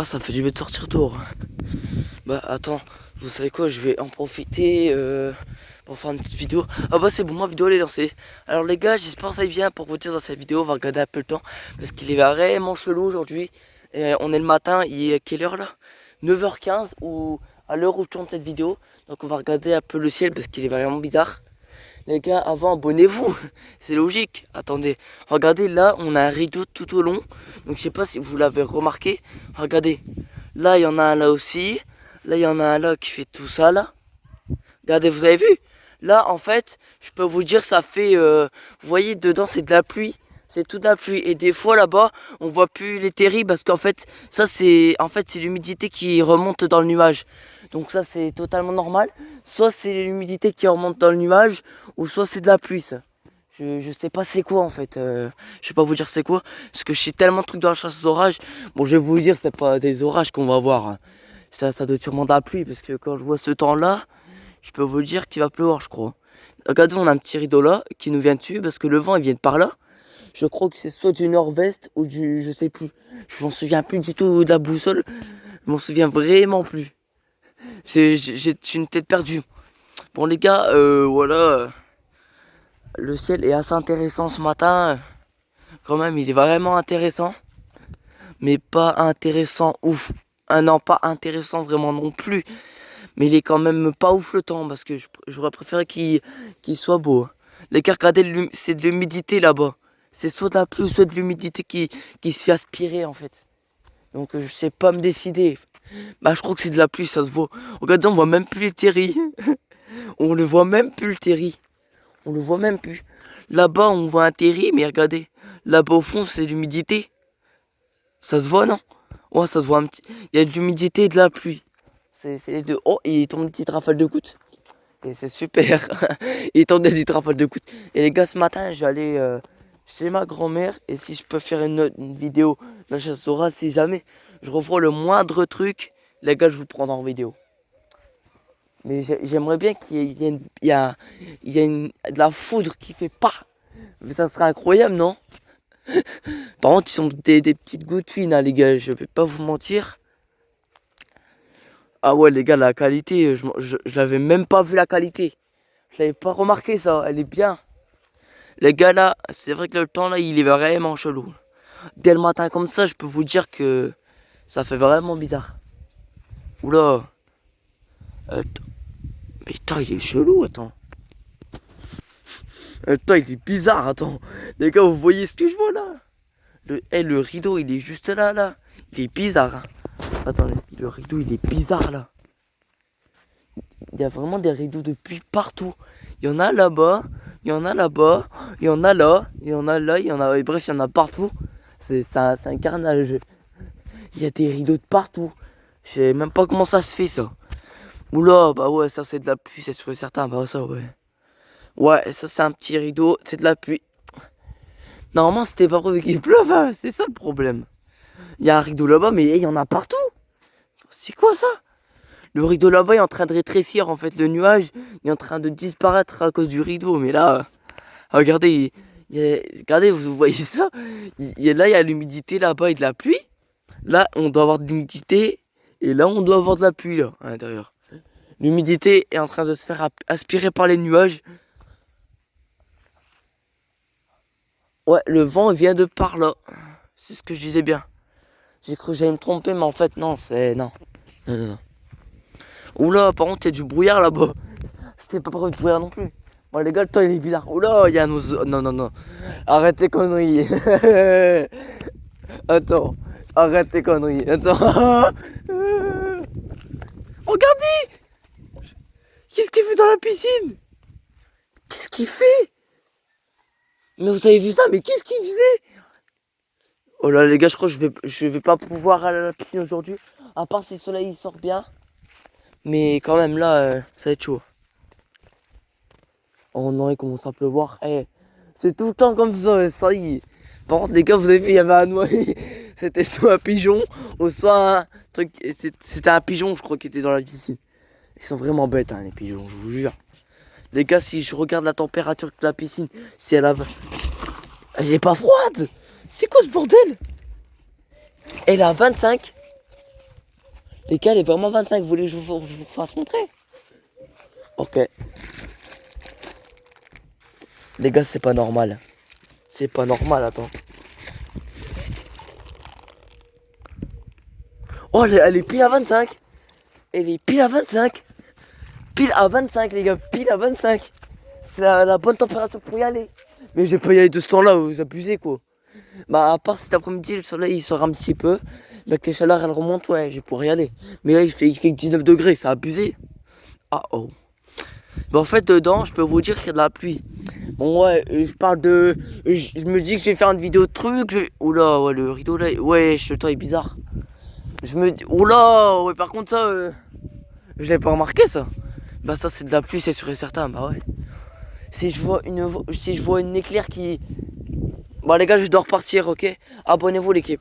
Ah, ça fait du bien de sortir dehors. Bah attends, vous savez quoi, je vais en profiter pour faire une petite vidéo. Ah bah c'est bon, ma vidéo elle est lancée. Alors les gars, j'espère que ça va bien pour vous dire dans cette vidéo, on va regarder un peu le temps. Parce qu'il est vraiment chelou aujourd'hui. Et on est le matin, il est quelle heure là? 9h15 ou à l'heure où je tourne cette vidéo. Donc on va regarder un peu le ciel parce qu'il est vraiment bizarre. Les gars, avant abonnez-vous, c'est logique. Attendez, regardez là, on a un rideau tout au long. Donc je sais pas si vous l'avez remarqué. Regardez, là il y en a un là aussi. Là il y en a un là qui fait tout ça là. Regardez, vous avez vu? Là en fait, je peux vous dire ça fait, vous voyez dedans c'est de la pluie. C'est tout de la pluie et des fois là-bas on voit plus les terris parce qu'en fait ça c'est c'est l'humidité qui remonte dans le nuage. Donc ça c'est totalement normal. Soit c'est l'humidité qui remonte dans le nuage ou soit c'est de la pluie ça. Je sais pas c'est quoi en fait. Je sais pas vous dire c'est quoi parce que je sais tellement de trucs dans la chasse aux orages. Bon je vais vous dire c'est pas des orages qu'on va voir, hein. Ça doit être sûrement de la pluie parce que quand je vois ce temps-là, je peux vous dire qu'il va pleuvoir je crois. Regardez, on a un petit rideau là qui nous vient dessus parce que le vent il vient de par là. Je crois que c'est soit du nord-ouest ou du... je sais plus. Je m'en souviens plus du tout de la boussole. Je m'en souviens vraiment plus. J'ai une tête perdue. Bon les gars, voilà. Le ciel est assez intéressant ce matin. Quand même, il est vraiment intéressant. Mais pas intéressant ouf. Ah non, pas intéressant vraiment non plus. Mais il est quand même pas ouf le temps. Parce que j'aurais préféré qu'il soit beau. Les gars, regardez, c'est de l'humidité là-bas. C'est soit de la pluie, soit de l'humidité qui se fait aspirer en fait. Donc je sais pas me décider. Bah je crois que c'est de la pluie, ça se voit. Regardez, on voit même plus les terris. On le voit même plus le terri. On le voit même plus. Là-bas on voit un terri, mais regardez. Là-bas au fond c'est l'humidité. Ça se voit non? Ouais, ça se voit un petit. Il y a de l'humidité et de la pluie. C'est les deux. Oh, il tombe une petite rafale de gouttes. Et c'est super. Il tombe des petites rafales de gouttes. Et les gars, ce matin, j'allais chez ma grand-mère. Et si je peux faire une vidéo de la chasse aux rats, si jamais je revois le moindre truc, les gars, je vous prends en vidéo. Mais j'aimerais bien qu'il y ait, de la foudre qui fait pas. Ça serait incroyable, non? Par contre, ils sont des petites gouttes fines, hein, les gars. Je vais pas vous mentir. Ah ouais, les gars, la qualité, je l'avais même pas vu la qualité. Je l'avais pas remarqué ça, elle est bien. Les gars là, c'est vrai que le temps là, il est vraiment chelou. Dès le matin comme ça, je peux vous dire que ça fait vraiment bizarre. Oula. Attends. Mais attends, il est chelou, attends. Attends, il est bizarre, attends. Les gars, vous voyez ce que je vois là? Le rideau, il est juste là, là. Il est bizarre, hein. Attendez, le rideau, il est bizarre là. Il y a vraiment des rideaux de pluie partout. Il y en a là-bas, il y en a là-bas, il y en a là, il y en a là, il y en a... Bref, il y en a partout. C'est un carnage. Il y a des rideaux de partout. Je sais même pas comment ça se fait ça. Oula, bah ouais, ça c'est de la pluie, c'est sûr et certain. Bah ça ouais. Ouais, ça c'est un petit rideau, c'est de la pluie. Normalement c'était pas prévu qu'il pleuve, hein. C'est ça le problème. Il y a un rideau là-bas, mais il y en a partout. C'est quoi ça? Le rideau là-bas est en train de rétrécir en fait, le nuage il est en train de disparaître à cause du rideau. Mais là, regardez, regardez, vous voyez ça? Là il y a l'humidité là-bas et de la pluie. Là on doit avoir de l'humidité et là on doit avoir de la pluie là, à l'intérieur. L'humidité est en train de se faire aspirer par les nuages. Ouais, le vent vient de par là. C'est ce que je disais bien. J'ai cru que j'allais me tromper, mais en fait non, c'est... Non. Non, non, non. Oula, par contre, il y a du brouillard là-bas. C'était pas prévu de brouillard non plus. Bon, les gars, le temps il est bizarre. Oula, il y a un oiseau. Non, non, non. Arrête tes conneries. Attends. Arrête tes conneries. Attends. Regardez. Qu'est-ce qu'il fait dans la piscine? Qu'est-ce qu'il fait? Mais vous avez vu ça? Mais qu'est-ce qu'il faisait? Oh là, les gars, je crois que je vais pas pouvoir aller à la piscine aujourd'hui. À part si le soleil il sort bien. Mais quand même, là, ça va être chaud. Oh non, il commence à pleuvoir. Eh, c'est tout le temps comme ça y est. Par contre, les gars, vous avez vu, il y avait un noyé. C'était soit un pigeon, ou soit un truc. C'était un pigeon, je crois, qui était dans la piscine. Ils sont vraiment bêtes, hein, les pigeons, je vous jure. Les gars, si je regarde la température de la piscine, si elle a... Elle est pas froide. C'est quoi ce bordel? Elle a 25. Les gars, elle est vraiment 25. Vous voulez que je vous fasse montrer? Ok. Les gars, c'est pas normal. C'est pas normal, attends. Oh, elle est pile à 25. Elle est pile à 25. Pile à 25, les gars. Pile à 25. C'est la bonne température pour y aller. Mais je vais pas y aller de ce temps-là, vous abusez, quoi. Bah, à part cet après-midi, le soleil il sort un petit peu. Mais que les chaleurs elles remontent, ouais, je pourrais y aller. Mais là, il fait 19 degrés, c'est abusé. Ah oh. Bah, en fait, dedans, je peux vous dire qu'il y a de la pluie. Bon, ouais, je parle de. Je me dis que je vais faire une vidéo de trucs. Oula, ouais, le rideau là. Ouais, le toit est bizarre. Je me dis. Oula, ouais, par contre, ça. Je l'avais pas remarqué, ça. Bah, ça, c'est de la pluie, c'est sûr et certain. Bah, ouais. Si je vois une éclair qui. Bon, les gars, je dois repartir, ok? Abonnez-vous, l'équipe.